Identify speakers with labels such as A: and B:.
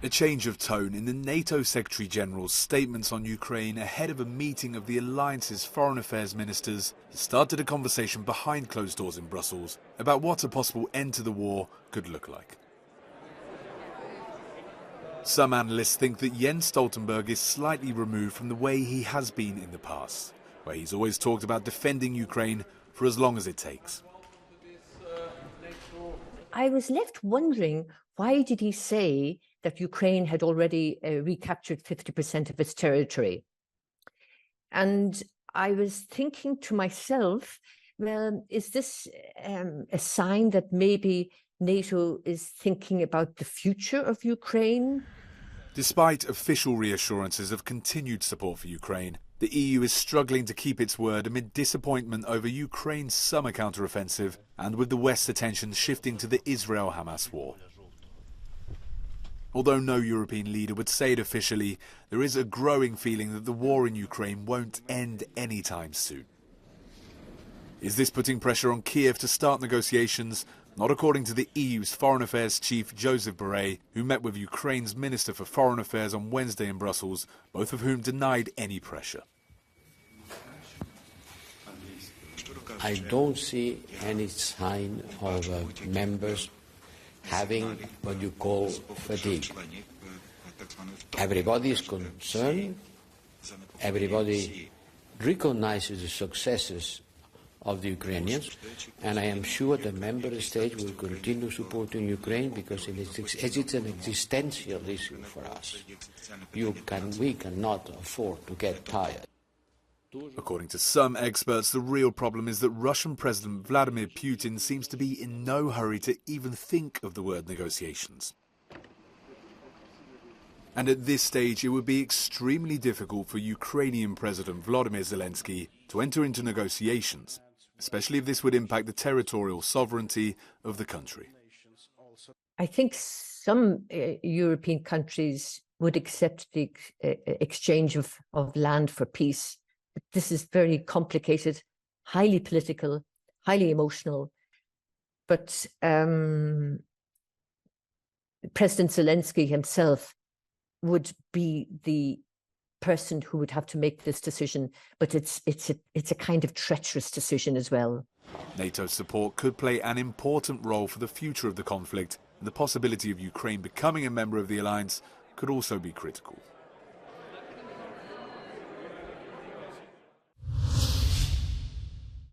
A: A change of tone in the NATO Secretary-General's statements on Ukraine ahead of a meeting of the alliance's foreign affairs ministers has started a conversation behind closed doors in Brussels about what a possible end to the war could look like. Some analysts think that Jens Stoltenberg is slightly removed from the way he has been in the past, where he's always talked about defending Ukraine for as long as it takes.
B: I was left wondering, why did he say that Ukraine had already recaptured 50% of its territory? And I was thinking to myself, well, is this a sign that maybe NATO is thinking about the future of Ukraine?
A: Despite official reassurances of continued support for Ukraine, the EU is struggling to keep its word amid disappointment over Ukraine's summer counteroffensive and with the West's attention shifting to the Israel-Hamas war. Although no European leader would say it officially, there is a growing feeling that the war in Ukraine won't end anytime soon. Is this putting pressure on Kyiv to start negotiations? Not according to the EU's Foreign Affairs Chief Joseph Borrell, who met with Ukraine's Minister for Foreign Affairs on Wednesday in Brussels, both of whom denied any pressure.
C: I don't see any sign of members having what you call fatigue. Everybody is concerned, everybody recognizes the successes of the Ukrainians, and I am sure the member states will continue supporting Ukraine because it's an existential issue for us. We cannot afford to get tired.
A: According to some experts, the real problem is that Russian President Vladimir Putin seems to be in no hurry to even think of the word negotiations. And at this stage, it would be extremely difficult for Ukrainian President Volodymyr Zelensky to enter into negotiations, especially if this would impact the territorial sovereignty of the country.
B: I think some European countries would accept the exchange of land for peace. But this is very complicated, highly political, highly emotional. But President Zelensky himself would be the person who would have to make this decision, but it's a kind of treacherous decision as well.
A: NATO's support could play an important role for the future of the conflict, and the possibility of Ukraine becoming a member of the alliance could also be critical.